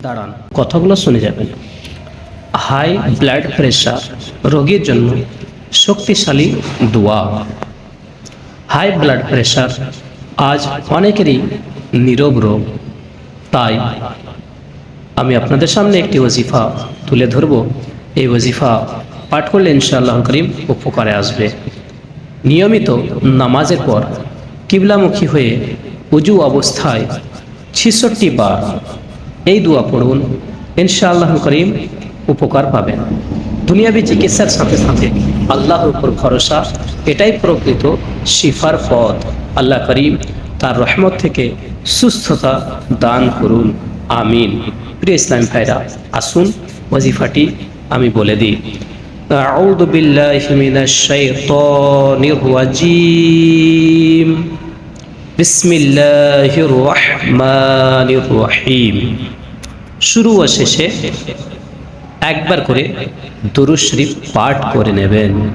দাঁড়ান, কথাগুলো শুনে যাবেন। হাই ব্লাড প্রেশার রোগীর জন্য শক্তিশালী দোয়া। হাই ব্লাড প্রেশার আজ অনেকেরই নীরব রোগ। তাই আমি আপনাদের সামনে একটি ওজিফা তুলে ধরব। এই ওজিফা পাঠ করলে ইনশাআল্লাহ করিম উপকারে আসবে। নিয়মিত নামাজের পর কিবলামুখী হয়ে উজু অবস্থায় ৬৬ বার এই দোয়া পড়ুন, ইনশাআল্লাহ করিম উপকার পাবেন। দুনিয়াবী চিকিৎসার সাথে সাথে আল্লাহর উপর ভরসা, এটাই প্রকৃত শিফার পথ। আল্লাহ করিম তার রহমত থেকে সুস্থতা দান করুন, আমিন। প্রিয় ইসলাম ভাইরা, আসুন ওজিফাটি আমি বলে দিই। আউযু বিল্লাহি মিনাশ শাইতানির রাজীম। বিসমিল্লাহির রহমানির রহিম। শুরু ও শেষে একবার করে দুরূদ শরীফ পাঠ করে নেবেন।